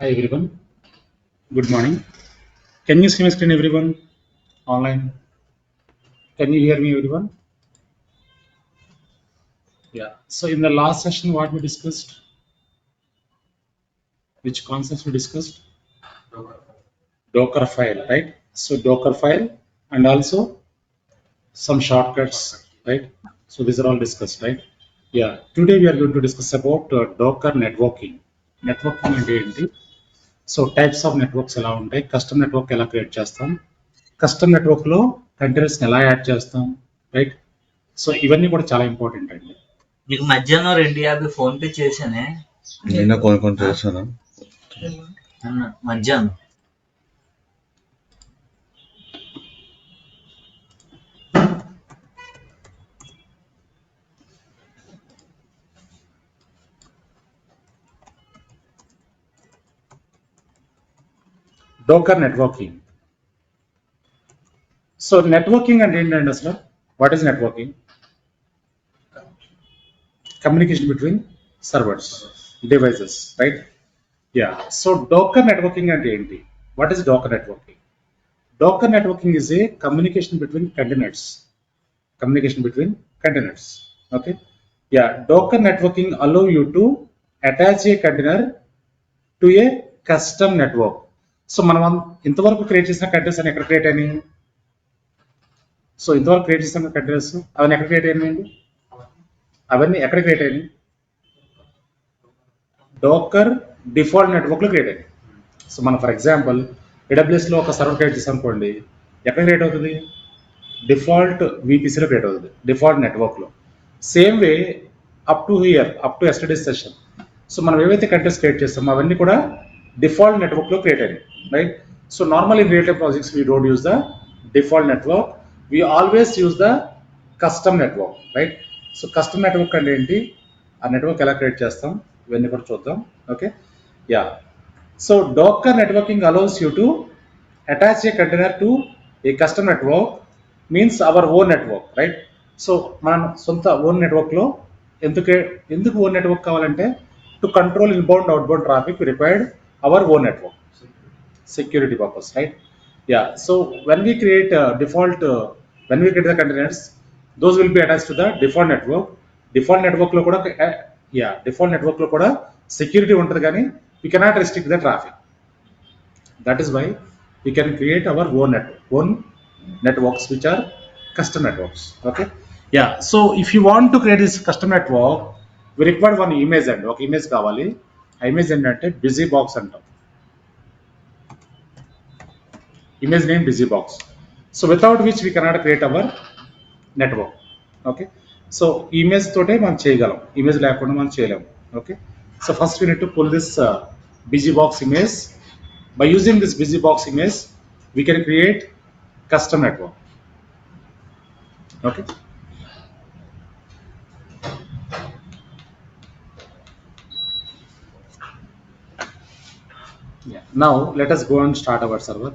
Hi everyone, good morning. Can you see my screen everyone online? Can you hear me everyone? Yeah. So in the last session what we discussed, which concepts we discussed? Docker file, right? So Docker file and also some shortcuts, right? So these are all discussed, right? Yeah. Today we are going to discuss about Docker networking. Networking అంటే ఏంటి? So types of networks ఎలా ఉంటాయి, custom network ఎలా create చేస్తాం, custom నెట్వర్క్లో కంటైనర్స్ని ఎలా add చేస్తాం, right? So ఇవన్నీ కూడా చాలా ఇంపార్టెంట్ అండి. నీకు మధ్యాహ్నం 250 ఫోన్ పే చేశానే నిన్న కొన్ని చేశాను. అన్న మధ్యాహ్నం డోకర్ నెట్వర్కింగ్. సో నెట్వర్కింగ్ అంటే ఏంటంటే అసలు what is networking? Communication between servers, devices, right? Yeah. So డోకర్ networking అంటే ఏంటి? What is డోకర్ networking? డోకర్ networking is a communication between containers. Communication between containers. Okay. Yeah. Docker networking allow you to attach a container to a custom network. So మనం ఇంతవరకు create చేసిన containers అని ఎక్కడ create అయినాయి? So ఇంతవరకు create చేసిన containers అవన్నీ ఎక్కడ క్రియేట్ అయినాయండి? అవన్నీ ఎక్కడ క్రియేట్ అయినాయి? డోకర్ డిఫాల్ట్ నెట్వర్క్లో క్రియేట్ అయినాయి. సో మనం ఫర్ ఎగ్జాంపుల్ ఏడబ్ల్యూఎస్లో ఒక సర్వర్ క్రియేట్ చేసాం అనుకోండి, ఎక్కడ క్రియేట్ అవుతుంది? డిఫాల్ట్ వీపీసీలో క్రియేట్ అవుతుంది, డిఫాల్ట్ నెట్వర్క్లో. Same way up to yesterday session. So మనం ఏవైతే కంటెంట్స్ క్రియేట్ చేస్తామో అవన్నీ కూడా డిఫాల్ట్ నెట్వర్క్లో క్రియేట్ అయినాయి, right? So normal in real time projects we don't use the default network, we always use the custom network, right? So custom network అంటే ఏంటి, ఆ నెట్వర్క్ ఎలా క్రియేట్ చేస్తాం, ఇవన్నీ కూడా చూద్దాం. Okay. Yeah. So డోకర్ networking allows you to attach a container to A custom network, means our own network, right? So మనం సొంత ఓన్ నెట్వర్క్లో ఎందుకు ఓన్ నెట్వర్క్ కావాలంటే to control inbound outbound traffic required our own network, security purpose, right? Yeah. So when we create the containers, those will be attached to the default network. Default network lo kuda default network lo kuda security untadi gaani we cannot restrict the traffic. That is why we can create our own networks which are custom networks. Okay. Yeah. So if you want to create this custom network, we require one image and okay, image kavali. Image endante busy box antam. Image name busybox. So without which we cannot create our network. Okay. So image tote man cheyaгаలం, image లేకుండా మనం చేయలేము. Okay. So first we need to pull this busybox image. By using this busybox image we can create custom network. Okay. Yeah. Now let us go and start our server.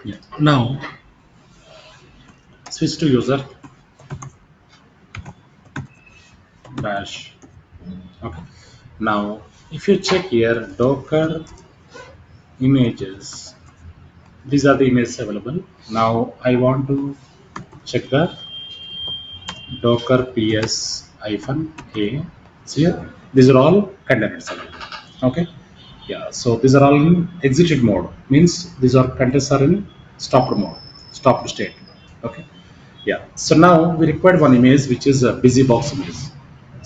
Yeah. Now switch to user dash. Okay. Now if you check here Docker images, these are the images available. Now I want to check the Docker ps hyphen a. See here, these are all containers available. Okay. Yeah, so these are all in executed mode, means these are containers are in stopped mode, stopped state. Okay. Yeah, so now we require one image which is a busy box image.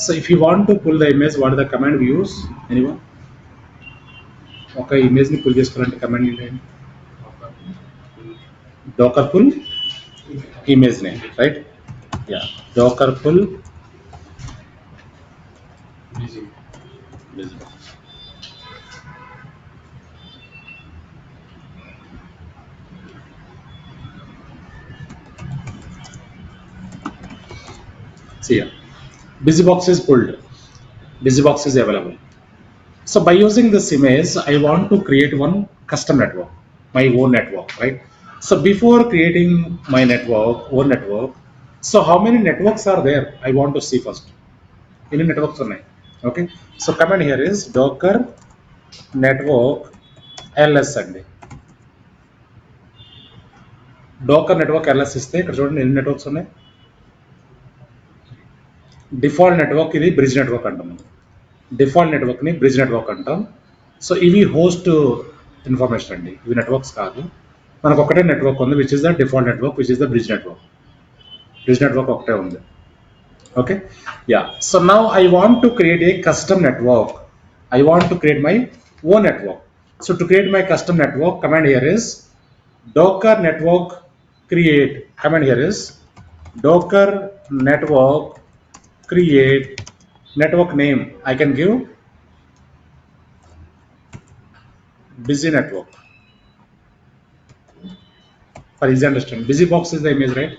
So if you want to pull the image, what is the command we use? Anyone? Okay, image ni pull చేసుకోవాలంటే command ఏంటి? Docker pull image name, right? Yeah, Docker pull busy box. See here, busy box is pulled, busy box is available. So by using this image, I want to create one custom network, my own network, right? So before creating my network, own network, so how many networks are there? I want to see first. Any networks are there? Okay. So command here is Docker network ls అండి. Docker network ls ఇస్తే ఇక్కడ చూడండి ఎన్ని networks ఉన్నాయి. Default network ఇది bridge network అంటాం. Default నెట్వర్క్ని bridge network అంటాం. So ఇవి హోస్ట్ ఇన్ఫర్మేషన్ అండి, ఇవి నెట్వర్క్స్ కాదు. మనకు ఒకటే నెట్వర్క్ ఉంది which is the default network, which is the bridge network. Bridge network ఒకటే ఉంది. Okay. Yeah, so now I want to create a custom network. I want to create my own network. So to create my custom network, command here is Docker network create. Command here is Docker network create network name. I can give busy network. For easy understand, busy box is the image, right?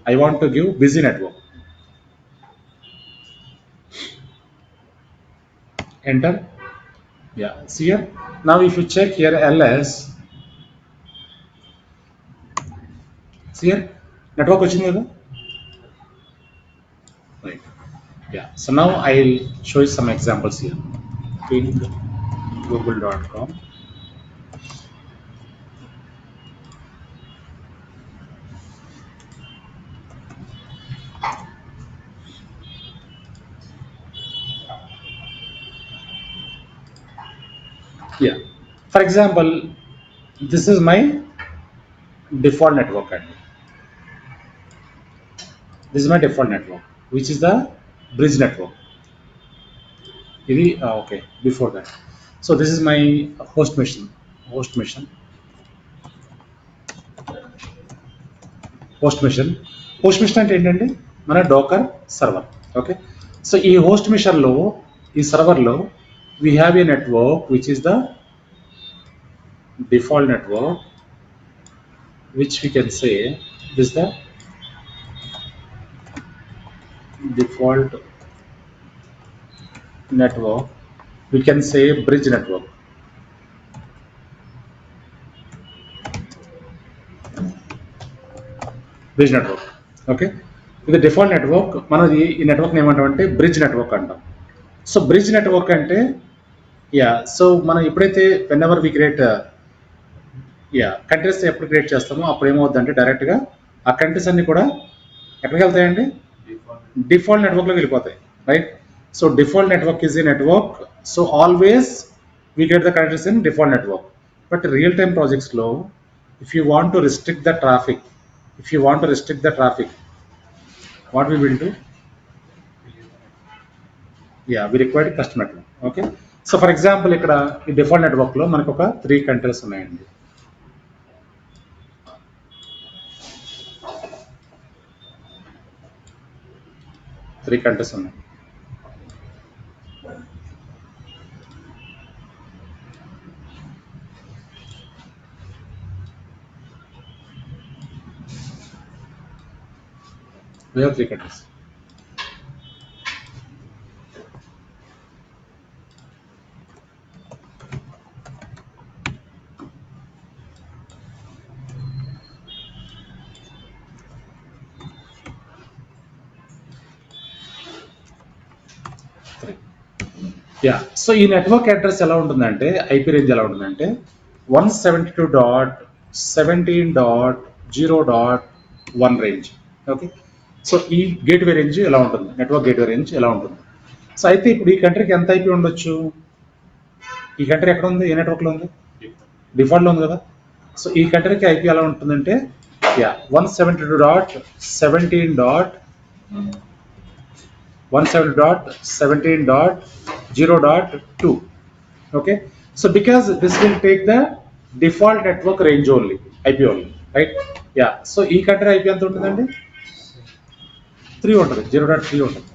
I want to give busy network. Enter. Yeah, see here. Now if you check here ls, see here network వచ్చింది కదా. Right. Yeah. So now I'll show you some examples here. In google.com. Yeah. For example, this is my default network. This is my default network, which is the bridge network. Okay. Before that, so this is my host machine. Host machine. Host machine. Host machine అంటే ఏంటంటే మన డోకర్ server. Okay. So ఈ host మిషన్లో, ఈ సర్వర్లో we have a network which is the default network, which we can say this is the default network. We can say bridge network. Bridge network. Okay. ఇది default network. మనది ఈ network ఏమంటామంటే bridge network అంటాం. So bridge network అంటే yeah, so మనం ఎప్పుడైతే whenever we create countries ఎప్పుడు create చేస్తామో అప్పుడు ఏమవుతుందంటే డైరెక్ట్గా ఆ కంట్రీస్ అన్ని కూడా ఎక్కడికి వెళ్తాయండి? డిఫాల్ట్ నెట్వర్క్లోకి వెళ్ళిపోతాయి, right? So default network is a network. So always we create the countries in default network. But real time ప్రాజెక్ట్స్లో if you want to restrict the traffic, what we will do? Yeah, we require custom network. Okay. So for example, ఇక్కడ ఈ default network లో మనకు ఒక 3 countries ఉన్నాయండి. Three countries ఉన్నాయి. We have 3 countries. Yeah, so ఈ network address ఎలా ఉంటుందంటే ఐపీ రేంజ్ ఎలా ఉంటుందంటే 172.17.0.1 రేంజ్. ఓకే, సో ఈ గేట్వే రేంజ్ ఎలా ఉంటుంది, నెట్వర్క్ గేట్వే రేంజ్ ఎలా ఉంటుంది. సో అయితే ఇప్పుడు ఈ కంట్రీకి ఎంత ఐపీ ఉండొచ్చు, ఈ కంట్రీ ఎక్కడ ఉంది, ఏ నెట్వర్క్లో ఉంది, డిఫాల్ట్లో ఉంది కదా. సో ఈ కంట్రీకి ఐపీ ఎలా ఉంటుందంటే yeah 170.17.0.2. Okay, so because this will take the default network range only, IP only, right? Yeah, so ఈ కంట్రీ IP ఎంత ఉంటుందండి, 3 ఉంటుంది, 0.3 ఉంటుంది.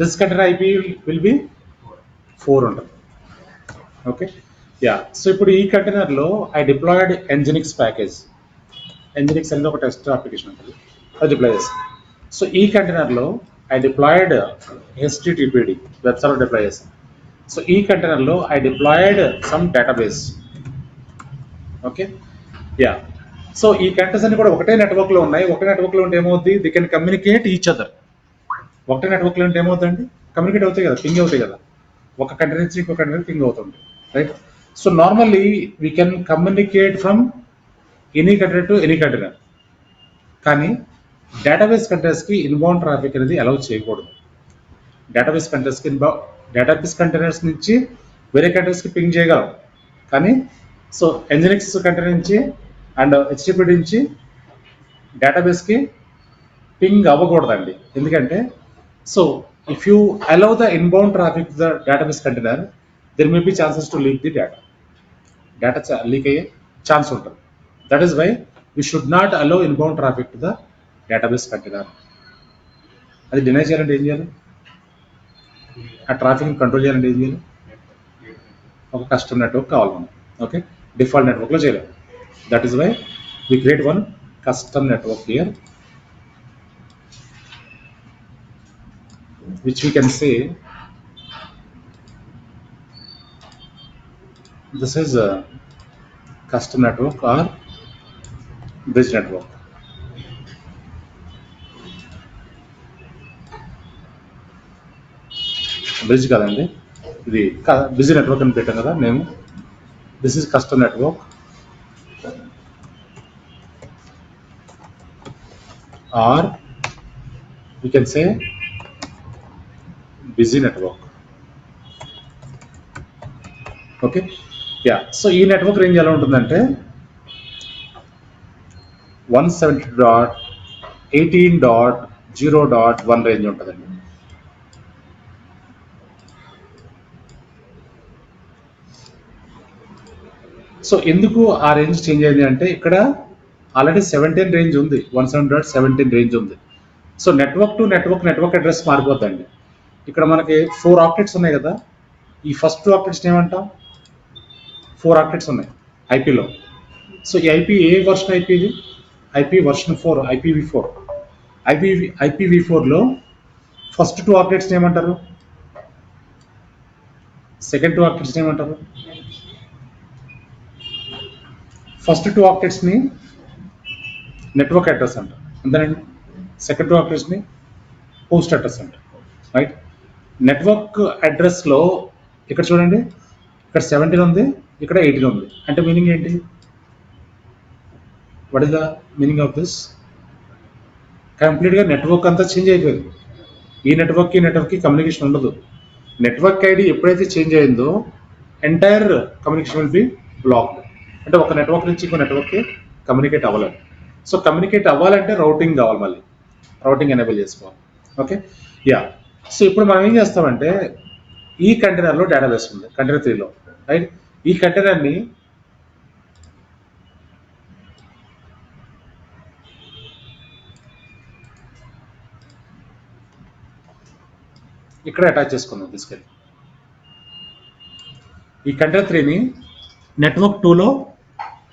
This country IP will be 4 ఉంటుంది. ఓకే, యా, సో ఇప్పుడు ఈ కంటైనర్లో I deployed Nginx package. Nginx అనేది ఒక టెస్ట్ అప్లికేషన్ ఉంటుంది, అది డిప్లాయ్ చేస్తాను. సో ఈ కంటైనర్లో I deployed HTTPD web server deploy చేస్తాను. సో ఈ కంటైనర్లో I deployed some database. Okay, yeah, so ఈ కంటైనర్స్ అన్ని కూడా ఒకటే నెట్వర్క్లో ఉన్నాయి. ఒకటే నెట్వర్క్లో ఉంటే ఏమవుతుంది, they can communicate each other. ఒకటే నెట్వర్క్లో ఉంటే ఏమవుతుందండి, కమ్యూనికేట్ అవుతాయి కదా, పింగ్ అవుతాయి కదా, ఒక కంట్రీ నుంచి ఇంకో కంట్రీ పింగ్ అవుతుంది, right. So normally we can communicate from any country to any container. కానీ డేటాబేస్ కంటైనర్స్కి ఇన్బౌండ్ ట్రాఫిక్ అనేది అలౌ చేయకూడదు. డేటాబేస్ కంటైనర్స్ నుంచి వేరే కంట్రీస్కి పింగ్ చేయగలం, కానీ సో Nginx కంటైనర్ నుంచి అండ్ HTTP నుంచి డేటాబేస్కి పింగ్ అవ్వకూడదండి. ఎందుకంటే so if you allow the inbound traffic the database container, there may be chances to leak the data leak అయ్యే ఛాన్స్ ఉంటుంది. That is why we should not allow inbound traffic to the database container. అది deny చేయాలంటే ఏం చేయాలి, ఆ ట్రాఫిక్ని control చేయాలంటే ఏం చేయాలి, ఒక కస్టమ్ నెట్వర్క్ కావాలి మనం. ఓకే, డిఫాల్ట్ నెట్వర్క్లో చేయలేము. That is why we create one custom network here, which we can say this is a custom network or bridge network. Bridge కదండి, ఇది బిజీ నెట్వర్క్ అని పెట్టాం కదా మేము. This is custom network or we can say busy network. Okay, yeah, so ఈ network range ఎలా ఉంటుందంటే 170.18.0.1 range ఉంటుందండి. సో ఎందుకు ఆ రేంజ్ చేంజ్ అయింది అంటే ఇక్కడ ఆల్రెడీ 17 రేంజ్ ఉంది, 170.17 రేంజ్ ఉంది. So network to network address మారిపోద్దండి. ఇక్కడ మనకి 4 ఆక్టెట్స్ ఉన్నాయి కదా, ఈ ఫస్ట్ 2 ఆక్టెట్స్ ఏమంటాం, 4 ఆక్టెట్స్ ఉన్నాయి ఐపీలో. సో ఈ ఐపీ ఏ వర్షన్ ఐపీ, ఇది ఐపీ వర్షన్ 4, IPv4. IPv4లో ఫస్ట్ 2 ఆక్టెట్స్ ఏమంటారు, సెకండ్ 2 ఆక్టెట్స్ ఏమంటారు. ఫస్ట్ 2 ఆక్టెట్స్ని నెట్వర్క్ అడ్రస్ అంటారు, అంతేనండి. సెకండ్ 2 ఆక్టెట్స్ని పోస్ట్ అడ్రస్ అంటారు, రైట్. నెట్వర్క్ అడ్రస్లో ఇక్కడ చూడండి, ఇక్కడ 17 ఉంది, ఇక్కడ 18 ఉంది. అంటే మీనింగ్ ఏంటి, what is the meaning of this? కంప్లీట్గా నెట్వర్క్ అంతా చేంజ్ అయిపోయింది. ఈ నెట్వర్క్కి కమ్యూనికేషన్ ఉండదు. నెట్వర్క్ ఐడి ఎప్పుడైతే చేంజ్ అయిందో entire communication will be blocked. అంటే ఒక నెట్వర్క్ నుంచి ఇంకో నెట్వర్క్కి కమ్యూనికేట్ అవ్వలేదు. సో కమ్యూనికేట్ అవ్వాలంటే రౌటింగ్ కావాలి, మళ్ళీ రౌటింగ్ ఎనేబుల్ చేసుకోవాలి. ఓకే, యా, సో ఇప్పుడు మనం ఏం చేస్తామంటే ఈ కంటైనర్లో డేటాబేస్ ఉంది, కంటైనర్ 3లో, రైట్. ఈ కంటైనర్ని ఇక్కడ అటాచ్ చేసుకుందాం తీసుకెళ్ళి. ఈ కంటైనర్ 3ని నెట్వర్క్ 2లో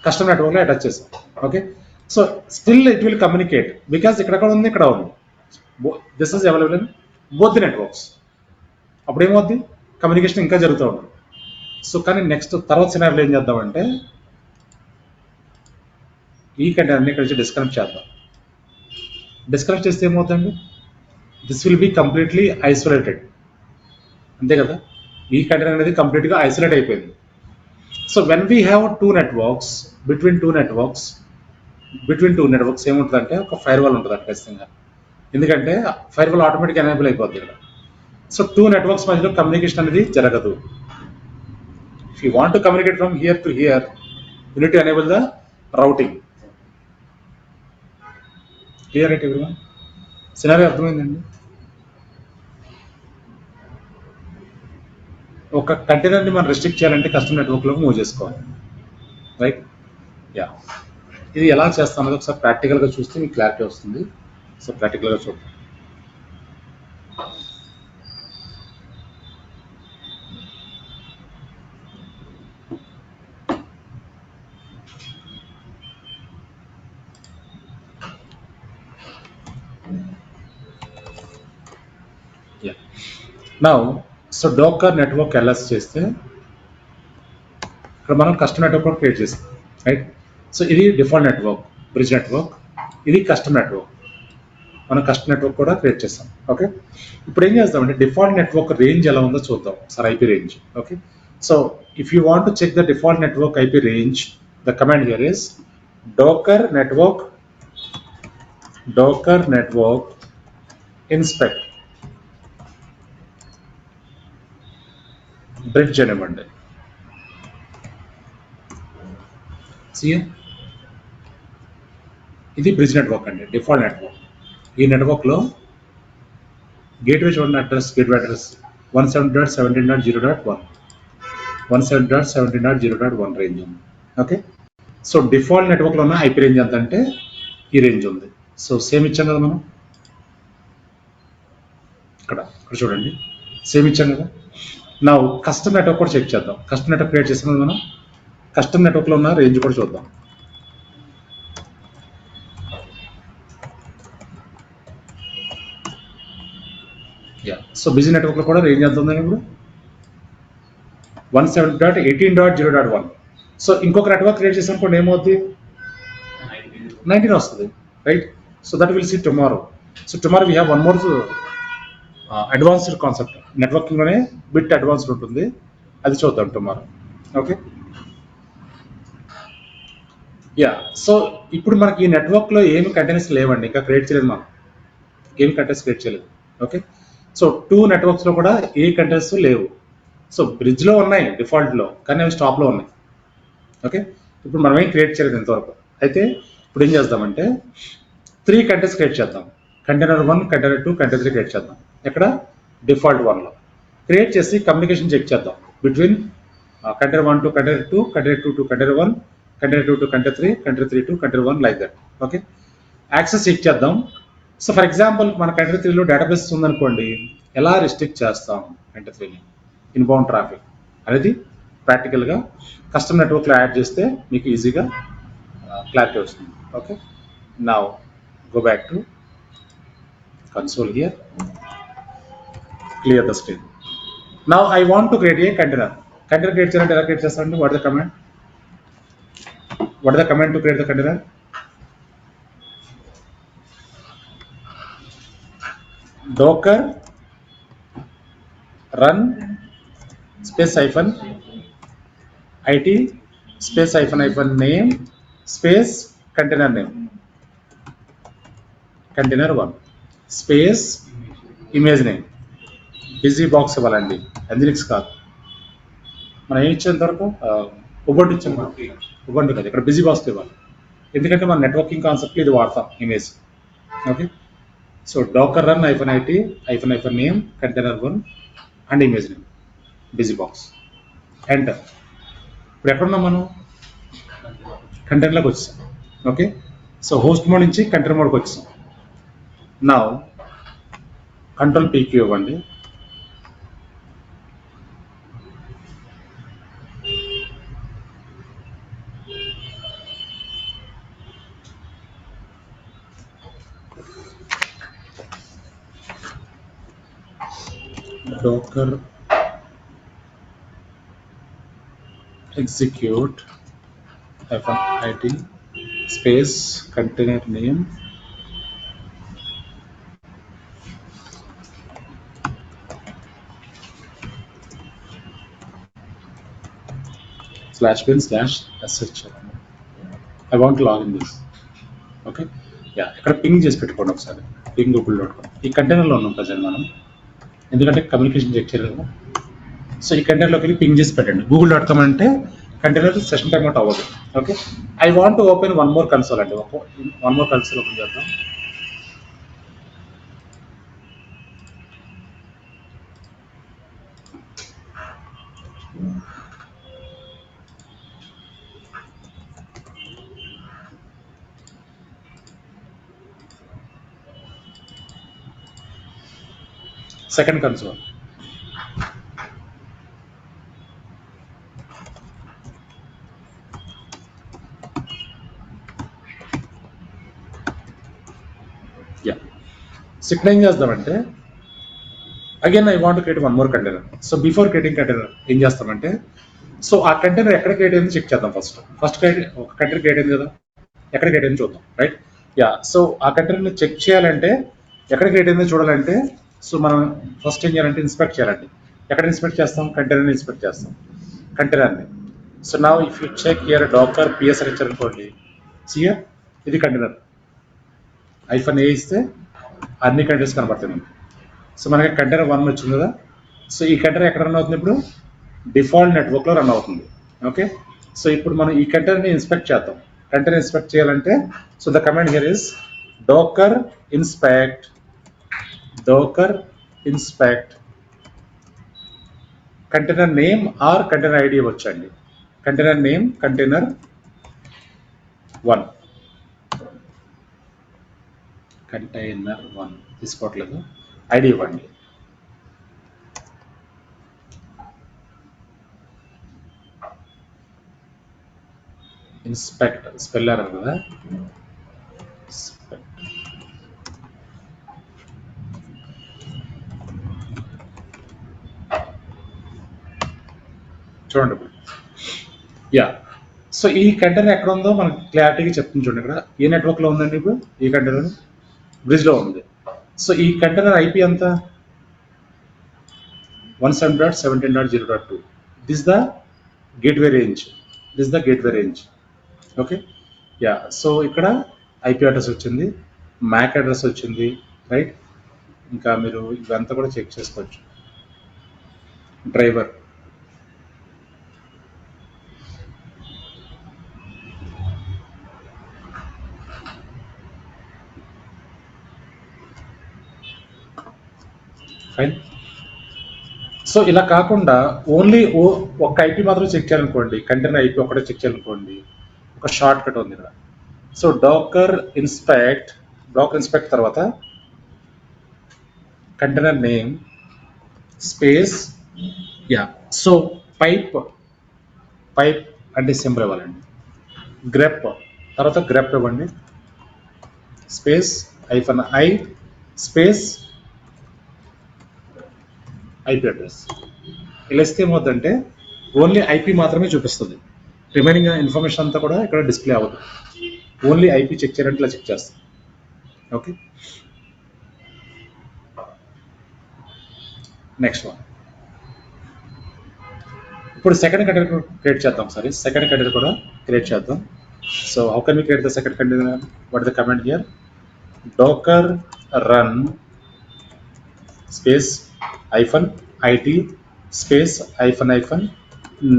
కస్టమ్ నెట్వర్క్లో అటాచ్ చేస్తాం. Okay, so still it will communicate because ఇక్కడ ఉంది, ఇక్కడ ఉంది. This is available in both the networks. అప్పుడు ఏమవుద్ది, కమ్యూనికేషన్ ఇంకా జరుగుతూ ఉంటుంది. సో కానీ నెక్స్ట్ తర్వాత సినారీలో ఏం చేద్దామంటే ఈ కంటైనర్ని ఇక్కడ నుంచి డిస్కనెక్ట్ చేద్దాం. డిస్కనెక్ట్ చేస్తే ఏమవుతుందండి, this will be completely isolated. అంతే కదా, ఈ కంటైనర్ అనేది కంప్లీట్గా ఐసోలేట్ అయిపోయింది. So when we have two networks, between two networks ఏముంటుందంటే ఒక ఫైర్ వాల్ ఉంటుంది అక్కడ ఖచ్చితంగా, ఎందుకంటే ఫైర్ వాల్ ఆటోమేటిక్ ఎనేబుల్ అయిపోద్ది ఇక్కడ. సో టూ నెట్వర్క్స్ మధ్యలో కమ్యూనికేషన్ అనేది జరగదు. If you want to communicate from here to hear, you need to enable the routing. Clear right everyone? Scenario అర్థమైందండి? ఒక కంటైనర్ని మనం రెస్ట్రిక్ట్ చేయాలంటే కస్టమర్ నెట్వర్క్లోకి మూవ్ చేసుకోవాలి, రైట్? యా, ఇది ఎలా చేస్తాం అనేది ఒకసారి ప్రాక్టికల్గా చూస్తే మీకు క్లారిటీ వస్తుంది. సో ప్రాక్టికల్గా చూద్దాం. Yeah, now so docker network LS చేస్తే ఇక్కడ మనం కస్టమర్ నెట్వర్క్ క్రియేట్ చేస్తాం, రైట్? సో ఇది డిఫాల్ట్ నెట్వర్క్, బ్రిడ్జ్ నెట్వర్క్. ఇది కస్టమర్ నెట్వర్క్, మనం కస్టమర్ నెట్వర్క్ కూడా క్రియేట్ చేస్తాం. ఓకే, ఇప్పుడు ఏం చేస్తామంటే డిఫాల్ట్ నెట్వర్క్ రేంజ్ ఎలా ఉందో చూద్దాం sir, IP range. Okay, so if you want to check the default network IP range, the command here is docker network inspect bridge అనివ్వండి. ఇది బ్రిడ్జ్ నెట్వర్క్ అండి, డిఫాల్ట్ నెట్వర్క్. ఈ నెట్వర్క్లో గేట్వే చూడండి, gateway address 170.17.0.1 170.17.0.1 range ఉంది. Okay, so default నెట్వర్క్లో ఉన్న IP range ఎంత అంటే ఈ రేంజ్ ఉంది. సో సేమ్ ఇచ్చాం కదా మనం, ఇక్కడ చూడండి సేమ్ ఇచ్చాం కదా. నా కస్టమ్ నెట్వర్క్ కూడా చెక్ చేద్దాం. కస్టమ్ నెట్వర్క్ క్రియేట్ చేసాం కదా మనం, కస్టమ్ నెట్వర్క్లో ఉన్న రేంజ్ కూడా చూద్దాం. యా, సో బిజీ నెట్వర్క్లో కూడా రేంజ్ ఎంత ఉందని ఇప్పుడు 170.18.0.1. సో ఇంకొక నెట్వర్క్ క్రియేట్ చేసాం అనుకోండి, ఏమవుతుంది? 19 వస్తుంది, right? So that will see tomorrow. So tomorrow we have one more advanced concept, నెట్వర్కింగ్లోనే బిట్ అడ్వాన్స్డ్ ఉంటుంది, అది చూద్దాం టుమారో. ఓకే, యా, సో ఇప్పుడు మనకి ఈ నెట్వర్క్లో ఏమి కంటైనర్స్ లేవండి, ఇంకా క్రియేట్ చేయలేదు మనం, ఏమి కంటైనర్స్ క్రియేట్ చేయలేదు. ఓకే, సో టూ నెట్వర్క్స్లో కూడా ఏ కంటైనర్స్ లేవు. సో బ్రిడ్జ్లో ఉన్నాయి డిఫాల్ట్లో, కానీ అవి స్టాప్లో ఉన్నాయి. ఓకే, ఇప్పుడు మనం ఏం క్రియేట్ చేయలేదు ఇంతవరకు. అయితే ఇప్పుడు ఏం చేద్దామంటే 3 కంటైనర్స్ క్రియేట్ చేద్దాం. కంటైనర్ 1, కంటైనర్ 2, కంటైనర్ 3 క్రియేట్ చేద్దాం. ఎక్కడ? డిఫాల్ట్ 1లో క్రియేట్ చేసి కమ్యూనికేషన్ చెక్ చేద్దాం between container 1 to container 2, container 2 to container 1, container 2 to container 3, container 3 to container 1, like that. Okay, access check చేద్దాం. సో ఫర్ ఎగ్జాంపుల్ మన container 3లో database ఉందనుకోండి, ఎలా రిస్ట్రిక్ట్ చేస్తాం కంటైనర్ 3ని, ఇన్బౌండ్ ట్రాఫిక్ అనేది ప్రాక్టికల్గా కస్టమర్ నెట్వర్క్లో యాడ్ చేస్తే మీకు ఈజీగా క్లారిటీ వస్తుంది. Okay, now go back to console here, clear the screen. Now I want to create a container. Container create చేయాలంటే ఎలా క్రియేట్ చేస్తామండి? What the command to create the container? docker run space hyphen it space hyphen name space container name, container 1 space image name, busy box ఇవ్వాలండి, Nginx కాదు. మనం ఏం ఇచ్చేంత వరకు Ubuntu ఇచ్చాం, ఉబంటు కాదు, ఇక్కడ బిజీ బాక్స్ ఇవ్వాలి, ఎందుకంటే మన నెట్వర్కింగ్ కాన్సెప్ట్ ఇది వాడతాం image. Okay, so docker run -it name container 1 and image name, busy box, enter. ఇప్పుడు ఎక్కడున్నాం మనం? కంటైనర్లోకి వచ్చాం. ఓకే, సో హోస్ట్ మోడ్ నుంచి కంటైనర్ మోడ్కి వచ్చాం. నా కంట్రోల్ PQ ఇవ్వండి. docker execute -it space container name /bin/sh. I want to log in this. Okay, yeah ఇక్కడ ping చేసి పెట్టుకోండి ఒకసారి. Ping google.com. ఈ కంటైనర్లో ఉన్నాం ప్రజెంట్ మనం, ఎందుకంటే కమ్యూనికేషన్ చెక్ చేయాలి కదా. సో ఈ కంటైనర్లోకి వెళ్ళి పింగ్ చేసి పెట్టండి. google.com అంటే కంటైనర్ సెషన్ టైం అవుట్ అవ్వదు. Okay, I want to open one more console అండి. వన్ మోర్ కన్సోల్ ఓపెన్ చేద్దాం. Second console. యా, సో ఇక్కడ ఏం చేద్దామంటే again I want create one more container. So before creating container ఏం చేస్తామంటే, so ఆ container ఎక్కడ క్రియేట్ అయింది చెక్ చేద్దాం. ఫస్ట్ ఒక కంటైనర్ క్రియేట్ అయింది కదా, ఎక్కడ క్రియేట్ అయింది చూద్దాం. Right, yeah. సో ఆ కంటైనర్ని చెక్ చేయాలంటే, ఎక్కడ క్రియేట్ అయిందో చూడాలంటే, సో మనం ఫస్ట్ ఏం చేయాలంటే ఇన్స్పెక్ట్ చేయాలండి. ఎక్కడ ఇన్స్పెక్ట్ చేస్తాం? కంటైనర్ని ఇన్స్పెక్ట్ చేస్తాం, కంటైనర్ని. So now if you check here docker PSRH అనుకోండి, హియర్ ఇది కంటైనర్. -a ఇస్తే అన్ని కంటైనర్స్ కనబడతాయి మనకి. సో మనకి కంటైనర్ 1 వచ్చింది కదా. సో ఈ కంటైనర్ ఎక్కడ రన్ అవుతుంది? ఇప్పుడు డిఫాల్ట్ నెట్వర్క్లో రన్ అవుతుంది. ఓకే, సో ఇప్పుడు మనం ఈ కంటైనర్ని ఇన్స్పెక్ట్ చేద్దాం. కంటైనర్ ఇన్స్పెక్ట్ చేయాలంటే, so the command here is docker inspect container name or container ID వచ్చండి. కంటైనర్ నేమ్ కంటైనర్ 1 తీసుకోవట్లేదు, ఐడి ఇవ్వండి. ఇన్స్పెక్ట్ స్పెల్లర్ కదా, చూడండి ఇప్పుడు. యా, సో ఈ కంటైనర్ ఎక్కడ ఉందో మనకు క్లారిటీగా చెప్తుంది. చూడండి ఇక్కడ ఏ నెట్వర్క్లో ఉందండి. ఇప్పుడు ఈ కంటైనర్ బ్రిడ్జ్లో ఉంది. సో ఈ కంటైనర్ ఐపీ ఎంత? 107.17.0.2. This the gateway range. Okay, yeah. So ఇక్కడ ఐపీ అడ్రస్ వచ్చింది, మ్యాక్ అడ్రస్ వచ్చింది. రైట్, ఇంకా మీరు ఇవంతా కూడా చెక్ చేసుకోవచ్చు. Driver, fine. సో ఇలా కాకుండా ఓన్లీ ఒక ఐపీ మాత్రం చెక్ చేయాలనుకోండి, కంటైనర్ ఐపీ ఒకటే చెక్ చేయాలనుకోండి, ఒక షార్ట్ కట్ ఉంది ఇక్కడ. సో డాకర్ ఇన్స్పెక్ట్ తర్వాత container name space, yeah. So pipe అంటే సింబల్ ఇవ్వాలండి. గ్రెప్ తర్వాత గ్రెప్ ఇవ్వండి, space -i space IP address. ఇలా ఇస్తే ఏమవుతుందంటే ఓన్లీ ఐపీ మాత్రమే చూపిస్తుంది, రిమైనింగ్ ఇన్ఫర్మేషన్ అంతా కూడా ఇక్కడ డిస్ప్లే అవ్వదు. ఓన్లీ ఐపీ చెక్ చేయాలంటే ఇలా చెక్ చేస్తాం. Okay, next one. ఇప్పుడు సెకండ్ కంటైనర్ క్రియేట్ చేద్దాం. సెకండ్ కంటైనర్ కూడా క్రియేట్ చేద్దాం. So how can we create the second container? What is the command here? docker run space -it space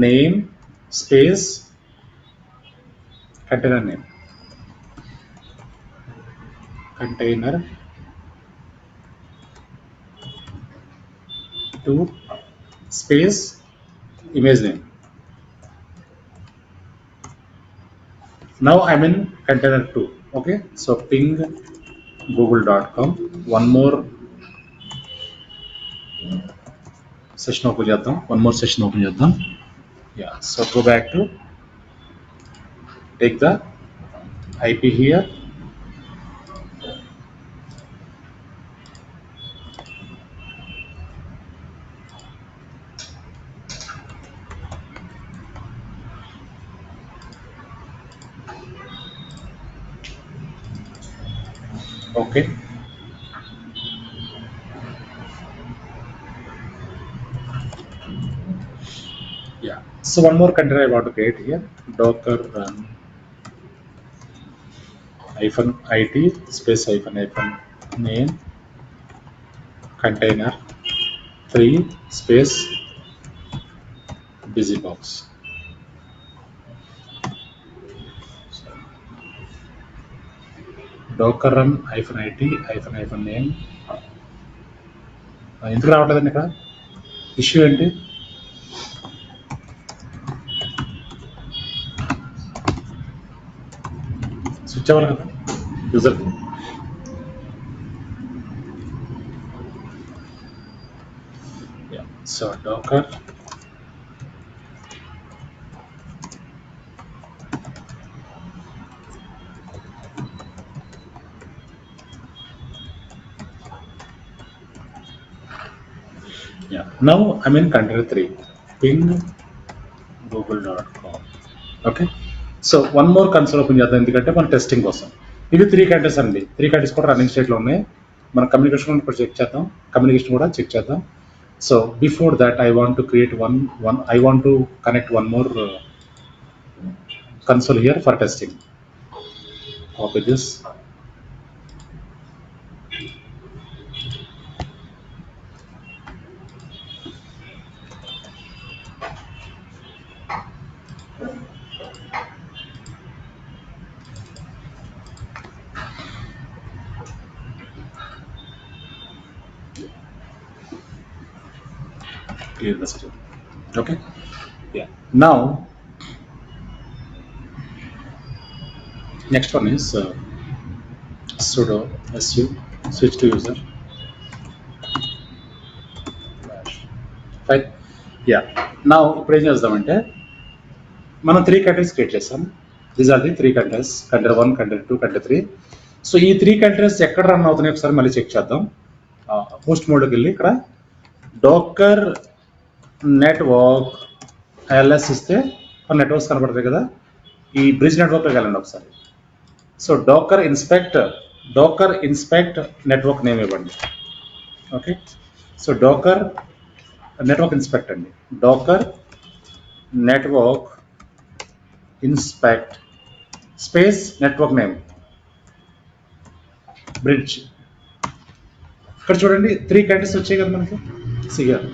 -name space container name, container 2 space image name. Now I'm in container 2. Okay, so ping google.com. one more session open చేద్దాం. Yeah, so go back to take the IP here. Okay, Yeah. So one more container I want to create here. Docker run -it space -hyphen name container 3 space busybox. Docker run -it name. ఎందుకు రావట్లేదండి ఇక్కడ issue ఏంటి? Switch అవ్వాలి కదా user. So Dakar now I'm in container 3 ping google.com. Okay, so one more console open చేద్దాం ఎందుకంటే మన testing కోసం. ఇవి 3 కంటెంట్స్ అండి. 3 కంటెంట్స్ కూడా రన్నింగ్ స్టేట్లో ఉన్నాయి. మన కమ్యూనికేషన్ కూడా చెక్ చేద్దాం, కమ్యూనికేషన్ కూడా చెక్ చేద్దాం. So before that I want to create I want to connect one more console here for testing. Copy this. Clear the system. Okay. Yeah. Now, next one is sudo su switch to user. Fine. Yeah. Now, ఇప్పుడు ఏం చేద్దామంటే మనం 3 contents create చేస్తాం. These are the 3 contents, content 1, content 2, content 3. So ఈ 3 contents ఎక్కడ run అవుతున్నాయి ఒకసారి మళ్ళీ చెక్ చేద్దాం. పోస్ట్ మోడ్కి వెళ్ళి ఇక్కడ డోకర్ నెట్వర్క్ ఐఎల్ఎస్ ఇస్తే కొన్ని నెట్వర్క్స్ కనపడతాయి కదా, ఈ బ్రిడ్జ్ నెట్వర్క్లోకి వెళ్ళండి ఒకసారి. So docker inspect network name ఇవ్వండి. Okay, so docker network inspect అండి. Docker network inspect space network name bridge. ఇక్కడ చూడండి 3 కంటెంట్స్ వచ్చాయి కదా మనకి. సియర్.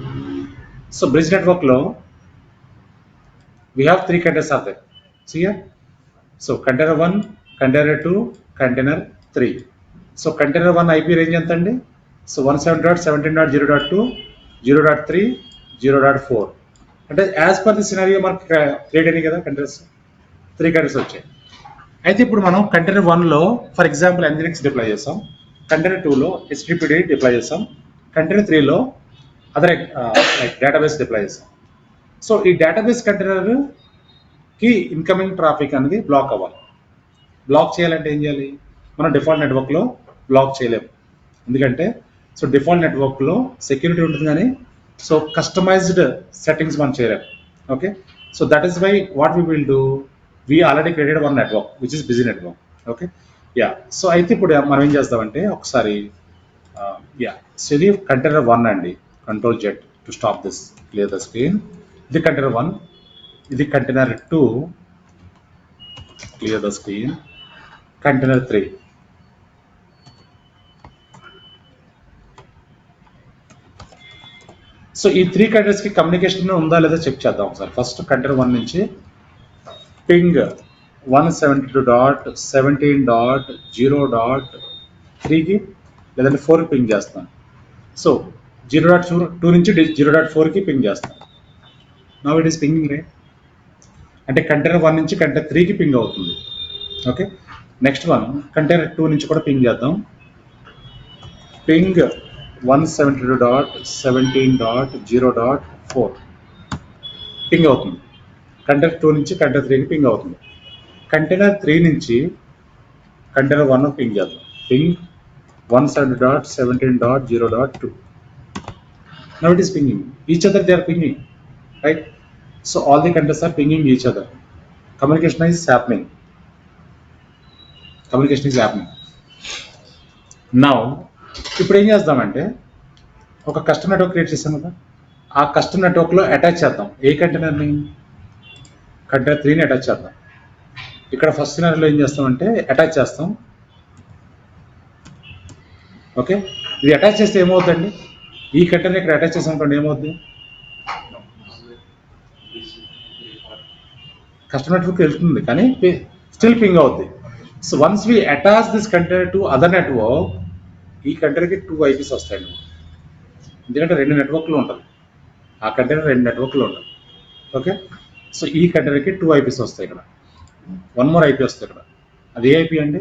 So bridge network lo we have 3 containers are there. See here. So container 1, container 2, container 3. So container 1 IP range ఎంత అండి? So 170.17.0.2, 0.3, 0.4. అంటే as per the scenario మనకి క్రియేట్ అయినాయి కదా కంటైనర్స్. 3 కంటైనర్స్ వచ్చాయి. అయితే ఇప్పుడు మనం కంటైనర్ 1లో ఫర్ ఎగ్జాంపుల్ nginx డిప్లాయ్ చేస్తాం, కంటైనర్ 2లో httpd డిప్లాయ్ చేస్తాం, కంటైనర్ 3లో అదర్ లైక్ డేటాబేస్ డిప్లాయ్ చేస్తాం. సో ఈ డేటాబేస్ కంటైనర్కి ఇన్కమింగ్ ట్రాఫిక్ అనేది బ్లాక్ అవ్వాలి. బ్లాక్ చేయాలంటే ఏం చేయాలి? మనం డిఫాల్ట్ నెట్వర్క్లో బ్లాక్ చేయలేము, ఎందుకంటే సో డిఫాల్ట్ నెట్వర్క్లో సెక్యూరిటీ ఉంటుంది కానీ సో కస్టమైజ్డ్ సెట్టింగ్స్ మనం చేయలేము. Okay, so that is why what we will do, we already created one network which is busy network. Okay, yeah. So అయితే ఇప్పుడు మనం ఏం చేస్తామంటే ఒకసారి యా, సో ఇది కంటైనర్ 1 అండి. Control Z to stop this, clear the screen. ఇది container 1, ఇది container 2, clear the screen. Container 3. So ఈ 3 కంటైనర్స్ కి కమ్యూనికేషన్ ఉందా లేదా చెక్ చేద్దాం ఒకసారి. ఫస్ట్ కంటైనర్ 1 నుంచి పింగ్ 172.17.0.3కి లేదంటే 4కి పింగ్ చేస్తాను. సో 0.2 నుంచి 0.4కి పింగ్ చేస్తాను. Now it is pinging right, అంటే కంటైనర్ 1 నుంచి కంటైనర్ 3కి పింగ్ అవుతుంది. ఓకే, నెక్స్ట్ వన్ కంటైనర్ 2 నుంచి కూడా పింగ్ చేద్దాం. పింగ్ 172.17.0.4 పింగ్ అవుతుంది. కంటైనర్ 2 నుంచి కంటైనర్ 3కి పింగ్ అవుతుంది. కంటైనర్ 3 నుంచి కంటైనర్ 1 పింగ్ చేద్దాం. Ping 170.17.0.2. Now it is pinging. Each other they are pinging, right? So all the containers are pinging each other. Communication is happening. Now, ఇప్పుడు ఏం చేద్దామంటే ఒక కస్టమర్ నెట్వర్క్ క్రియేట్ చేస్తాం కదా. ఆ కస్టమ్ నెట్వర్క్లో అటాచ్ చేద్దాం. ఏ కంటైనర్ని? కంటైనర్ 3ని అటాచ్ చేద్దాం. ఇక్కడ ఫస్ట్ సినారీలో ఏం చేస్తామంటే అటాచ్ చేస్తాం. ఓకే, ఇది అటాచ్ చేస్తే ఏమవుతుందండి? ఈ కంటైనర్ ఇక్కడ అటాచ్ చేసాం అనుకోండి, ఏమవుతుంది? కస్టమర్ నెట్వర్క్ వెళ్తుంది కానీ స్టిల్ పింగ్ అవుద్ది. So once we attach this container to other network, ఈ కంటైనర్కి 2 ఐపీస్ వస్తాయండి. ఎందుకంటే 2 నెట్వర్క్లు ఉంటుంది, ఆ కంటైనర్ 2 నెట్వర్క్లు ఉంటుంది. ఓకే, సో ఈ కంటైనర్కి 2 ఐపీస్ వస్తాయి. ఇక్కడ 1 మోర్ ఐపీ వస్తాయి. ఇక్కడ అది ఏ ఐపీ అండి?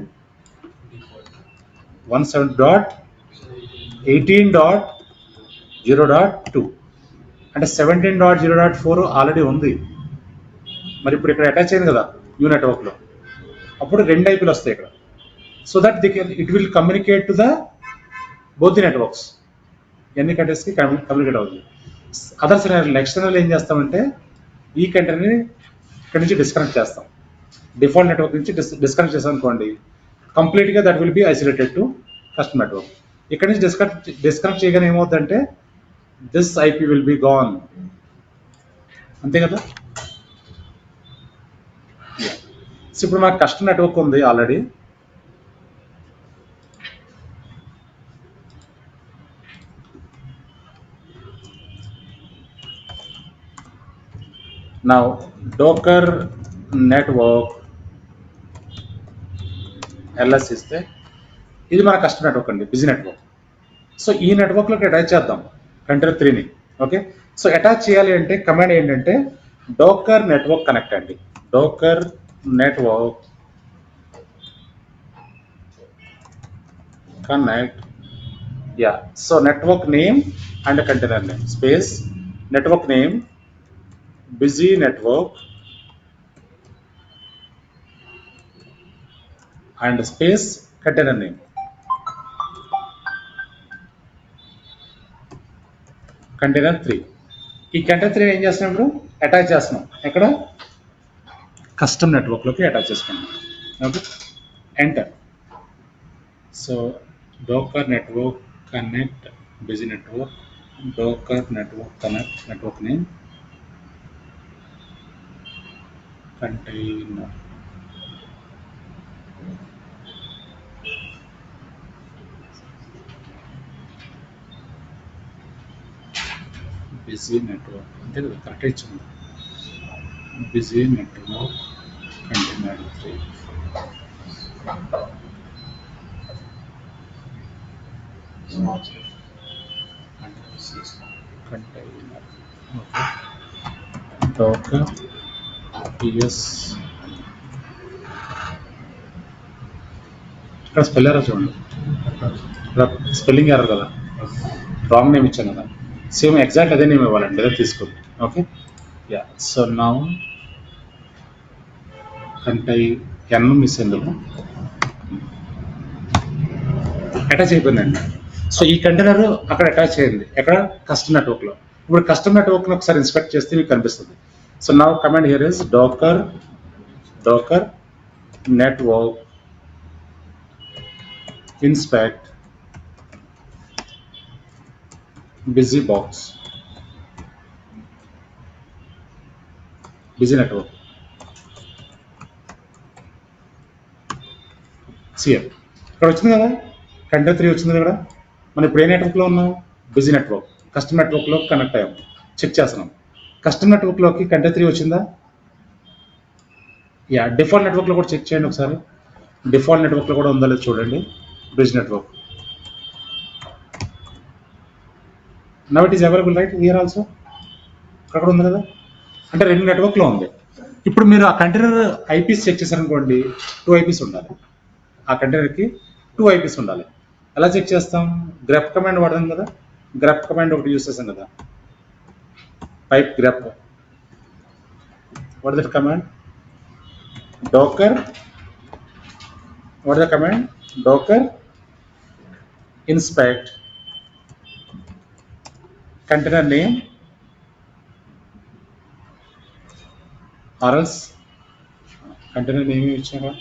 170.18.0.2 అంటే 17.0.4 ఆల్రెడీ ఉంది. మరి ఇప్పుడు ఇక్కడ అటాచ్ అయింది కదా న్యూ నెట్వర్క్లో, అప్పుడు 2 ఐపీలు వస్తాయి ఇక్కడ. So that it will communicate to the both the networks. ఎన్ని కంటైనర్స్కి కమ్యూనికేట్ అవుతుంది. అదర్ సినారియో నెక్స్ట్ సినారియో ఏం చేస్తామంటే ఈ కంటైనర్ని ఇక్కడ నుంచి డిస్కనెక్ట్ చేస్తాం. డిఫాల్ట్ నెట్వర్క్ నుంచి డిస్కనెక్ట్ చేస్తాం అనుకోండి, కంప్లీట్గా that will be isolated to customer network. ఇక్కడ నుంచి డిస్కనెక్ట్ చేయగానే ఏమవుతుందంటే this IP will be gone. అంతే కదా. సో ఇప్పుడు మాకు కస్టమర్ నెట్వర్క్ ఉంది already. Now Docker network ls ఇస్తే ఇది మన కస్టమర్ నెట్వర్క్ అండి, బిజీ నెట్వర్క్. సో ఈ నెట్వర్క్లోకి అటాచ్ చేద్దాం కంటైనర్ 3ని. ఓకే, సో అటాచ్ చేయాలి అంటే కమాండ్ ఏంటంటే డోకర్ నెట్వర్క్ కనెక్ట్ అండి. Docker network connect. Yeah, so network name and container name space network name busy network and space container name. Container 3. ఈ container 3 ఏం చేస్తున్నాం? ఇప్పుడు అటాచ్ చేస్తున్నాం. ఎక్కడ? కస్టమ్ నెట్వర్క్లోకి అటాచ్ చేసుకున్నాం. Okay, enter. So docker network connect busy network, డోకర్ network connect network name container. Busy network అంతే కదా, correct ఇచ్చింది. Busy network container 3. Container. Okay, డోకర్ ps. ఇక్కడ స్పెల్ ఎర్రర్ చూడండి, ఇక్కడ స్పెల్లింగ్ ఎర్రర్ కదా, రాంగ్ నేమ్ ఇచ్చాను కదా. సేమ్ ఎగ్జాక్ట్ అదే నేమ్ ఇవ్వాలండి, అదే తీసుకోండి. Okay, yeah. సో నౌ ఎన్ మిస్ ఎందుకు అటాచ్ అయిపోయిందండి. సో ఈ కంటైనర్ అక్కడ అటాచ్ అయింది. ఎక్కడ? కస్టమ్ నెట్వర్క్లో. ఇప్పుడు కస్టమ్ నెట్వర్క్ని ఒకసారి ఇన్స్పెక్ట్ చేస్తే మీకు కనిపిస్తుంది. So now command here is docker network inspect busy box, busy network. See here, ఇక్కడ వచ్చింది కదా కంటైనర్ 3 వచ్చింది కదా. మనం ఇప్పుడు ఏ నెట్వర్క్లో ఉన్నాం? Busy network. కస్టమ్ నెట్వర్క్లో కనెక్ట్ అయ్యాం. చెక్ చేస్తున్నాం. కస్టమ్ నెట్వర్క్లోకి కంటైనర్ 3 వచ్చిందా? యా. డిఫాల్ట్ నెట్వర్క్లో కూడా చెక్ చేయండి ఒకసారి. డిఫాల్ట్ నెట్వర్క్లో కూడా ఉందా లేదు చూడండి. Bridge network. Now it is available right here also. అక్కడ ఉంది కదా, అంటే 2 నెట్వర్క్లో ఉంది. ఇప్పుడు మీరు ఆ కంటైనర్ ఐపీస్ చెక్ చేశారనుకోండి, 2 ఐపీస్ ఉండాలి. ఆ కంటైనర్కి 2 ఐపీస్ ఉండాలి. ఎలా చెక్ చేస్తాం? గ్రెప్ కమాండ్ వాడదాం కదా. గ్రెప్ కమాండ్ ఒకటి యూస్ చేసాం కదా, pipe grep. What is that command? Docker. What is the command? Docker inspect container name or else container name ఇచ్చారా?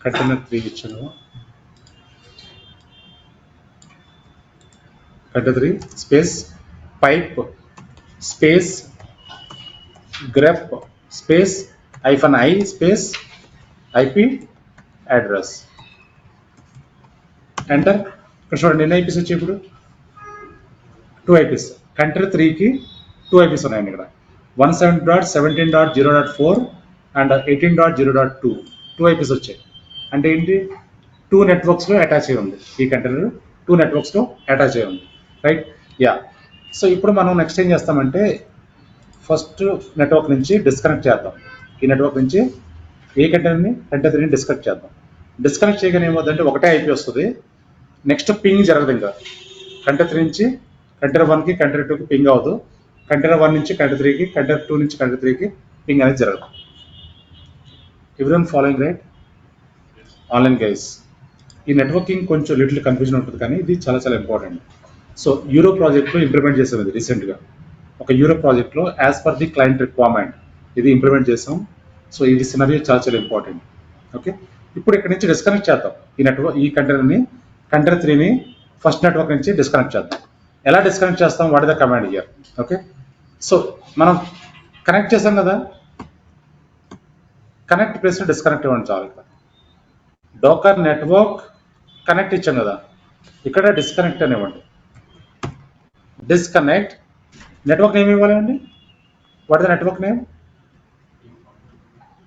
కంటైనర్ 3 ఇచ్చారు. Country 3 space pipe space grep space -i space IP address enter. ఇక్కడ చూడండి ఎన్ని eyepiece వచ్చాయి ఇప్పుడు 2 eyepiece. Country 3కి 2 eyepiece ఉన్నాయండి ఇక్కడ 170.17.0.4 అండ్ 18.0.2 2 ఐపీస్ వచ్చాయి. అంటే ఏంటి 2 నెట్వర్క్స్లో అటాచ్ అయి ఉంది. ఈ కంటైనర్ 2 నెట్వర్క్స్లో అటాచ్ అయి ఉంది, రైట్? యా. సో ఇప్పుడు మనం నెక్స్ట్ ఏం చేస్తామంటే ఫస్ట్ నెట్వర్క్ నుంచి డిస్కనెక్ట్ చేద్దాం. ఈ నెట్వర్క్ నుంచి ఏ కంటైనర్ని కంటైనర్ 3ని డిస్కనెక్ట్ చేద్దాం. డిస్కనెక్ట్ చేయగానే ఏమవుతుందంటే ఒకటే ఐపీ వస్తుంది. నెక్స్ట్ పింగ్ జరగదు. ఇంకా కంటైనర్ 3 నుంచి కంటైనర్ 1కి కంటైనర్ 2కి పింగ్ అవ్వదు. కంటైనర్ 1 నుంచి కంటైనర్ 3కి కంటైనర్ 2 నుంచి కంటైనర్ 3కి పింగ్ అనేది జరగదు. Everyone following right? Online guys, ఈ నెట్వర్కింగ్ కొంచెం లిటిల్ కన్ఫ్యూజన్ ఉంటుంది కానీ ఇది చాలా చాలా ఇంపార్టెంట్. సో యూరో ప్రాజెక్ట్లో ఇంప్లిమెంట్ చేసాం ఇది రీసెంట్గా. ఒక యూరో ప్రాజెక్ట్లో as per the client requirement ఇది ఇంప్లిమెంట్ చేసాం. సో ఇది సినరియో చాలా చాలా ఇంపార్టెంట్. ఓకే, ఇప్పుడు ఇక్కడ నుంచి డిస్కనెక్ట్ చేద్దాం ఈ కంటైనర్ని కంటైనర్ 3ని ఫస్ట్ నెట్వర్క్ నుంచి డిస్కనెక్ట్ చేద్దాం. ఎలా డిస్కనెక్ట్ చేస్తాం? What is the command here? Okay, so మనం కనెక్ట్ చేసాం కదా, కనెక్ట్ ప్లేస్లో డిస్కనెక్ట్ ఇవ్వండి చాలు. ఇక్కడ డోకర్ నెట్వర్క్ కనెక్ట్ ఇచ్చాం కదా, ఇక్కడ డిస్కనెక్ట్ అని ఇవ్వండి. డిస్కనెక్ట్ నెట్వర్క్ నేమ్ ఇవ్వాలండి. What is the network name?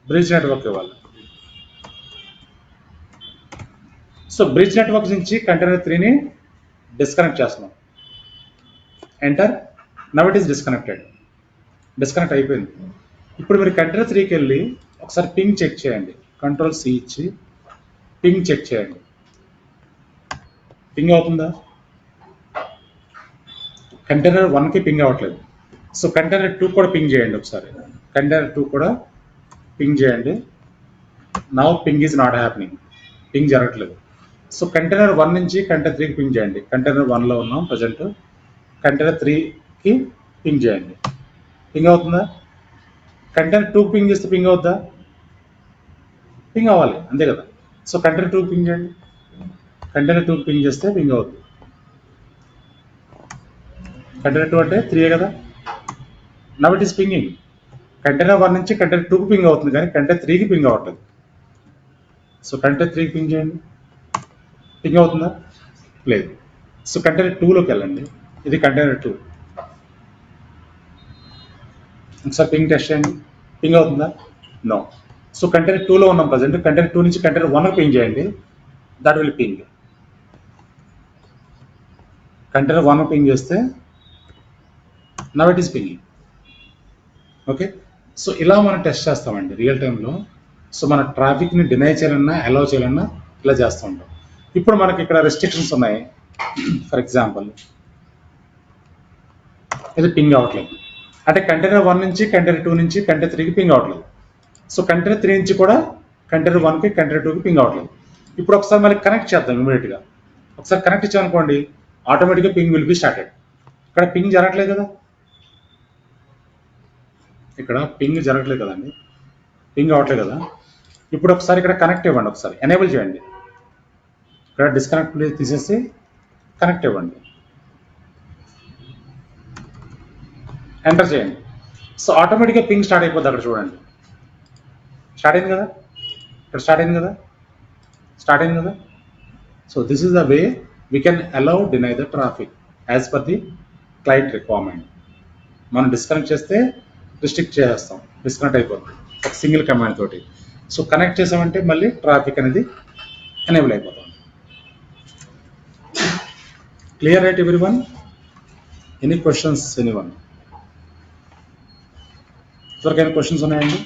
Bridge network ఇవ్వాలి. సో బ్రిడ్జ్ నెట్వర్క్ నుంచి కంటైనర్ 3ని డిస్కనెక్ట్ చేస్తున్నాం. Enter. Now it is disconnected. Disconnect అయిపోయింది. ఇప్పుడు మీరు కంటైనర్ 3కి వెళ్ళి ఒకసారి పింగ్ చెక్ చేయండి. Ctrl+C ఇచ్చి పింగ్ చెక్ చేయండి. పింగ్ అవుతుందా? కంటైనర్ 1కి పింగ్ అవ్వట్లేదు. సో కంటైనర్ 2 కూడా పింగ్ చేయండి ఒకసారి. కంటైనర్ 2 కూడా పింగ్ చేయండి. Now ping is not happening. Ping జరగట్లేదు. సో కంటైనర్ 1 నుంచి కంటైనర్ 3కి పింగ్ చేయండి. కంటైనర్ 1లో ఉన్నాం ప్రజెంట్. కంటైనర్ 3కి పింగ్ చేయండి. పింగ్ అవుతుందా? కంటైనర్ 2కి పింగ్ చేస్తే పింగ్ అవుద్దా? పింగ్ అవ్వాలి, అంతే కదా. సో కంటైనర్ 2కి పింగ్ చేయండి. కంటైనర్ 2కి పింగ్ చేస్తే పింగ్ అవుతుంది. కంటైనర్ 2 అంటే 3 కదా. Now it is pinging. Container 1 నుంచి కంటైనర్ 2కి పింగ్ అవుతుంది కానీ కంటైనర్ 3కి పింగ్ అవ్వట్లేదు. సో కంటైనర్ 3కి పింగ్ చేయండి. పింగ్ అవుతుందా? లేదు. సో కంటైనర్ 2లోకి వెళ్ళండి. ఇది కంటైనర్ 2. ఒకసారి పింగ్ టెస్ట్ చేయండి. పింగ్ అవుతుందా? నో. సో కంటైనర్ 2లో ఉన్నాం ప్రజెంట్. కంటైనర్ 2 నుంచి కంటైనర్ 1కి పింగ్ చేయండి. That will ping. Container 1 ping చేస్తే now it is pinging. Okay, so ఇలా మనం టెస్ట్ చేస్తామండి రియల్ టైంలో. సో మన ట్రాఫిక్ని డినై చేయాలన్నా అలౌ చేయాలన్నా ఇలా చేస్తూ ఉంటాం. ఇప్పుడు మనకి ఇక్కడ రెస్ట్రిక్షన్స్ ఉన్నాయి. ఫర్ ఎగ్జాంపుల్ ఇది పింగ్ అవ్వట్లేదు అంటే కంటైనర్ 1 నుంచి కంటైనర్ 2 నుంచి కంటైనర్ 3కి పింగ్ అవ్వట్లేదు. సో కంటైనర్ 3 నుంచి కూడా కంటైనర్ 1కి కంటైనర్ 2కి పింగ్ అవ్వట్లేదు. ఇప్పుడు ఒకసారి మళ్ళీ కనెక్ట్ చేద్దాం ఇమీడియట్గా. ఒకసారి కనెక్ట్ ఇచ్చామనుకోండి ఆటోమేటిక్గా పింగ్ విల్ బి స్టార్టెడ్. ఇక్కడ పింగ్ జరగట్లేదు కదా, ఇక్కడ పింగ్ జరగట్లేదు కదండి, పింగ్ అవ్వట్లేదు కదా. ఇప్పుడు ఒకసారి ఇక్కడ కనెక్ట్ ఇవ్వండి. ఒకసారి ఎనేబుల్ చేయండి. ఇక్కడ డిస్కనెక్ట్ ప్లేస్ తీసేసి కనెక్ట్ ఇవ్వండి. ఎంటర్ చేయండి. సో ఆటోమేటిక్గా పింగ్ స్టార్ట్ అయిపోద్ది. అక్కడ చూడండి స్టార్ట్ అయింది కదా, ఇక్కడ స్టార్ట్ అయింది కదా, స్టార్ట్ అయింది కదా. So this is the way we can allow deny the traffic as per the client requirement. మనం డిస్కనెక్ట్ చేస్తే రిస్ట్రిక్ట్ చేసేస్తాం, డిస్కనెక్ట్ అయిపోతుంది ఒక సింగిల్ కమాండ్ తోటి. సో కనెక్ట్ చేసామంటే మళ్ళీ ట్రాఫిక్ అనేది ఎనేబుల్ అయిపోతుంది. Clear right everyone? Any questions anyone? ఎవరికైనా క్వశ్చన్స్ ఉన్నాయండి?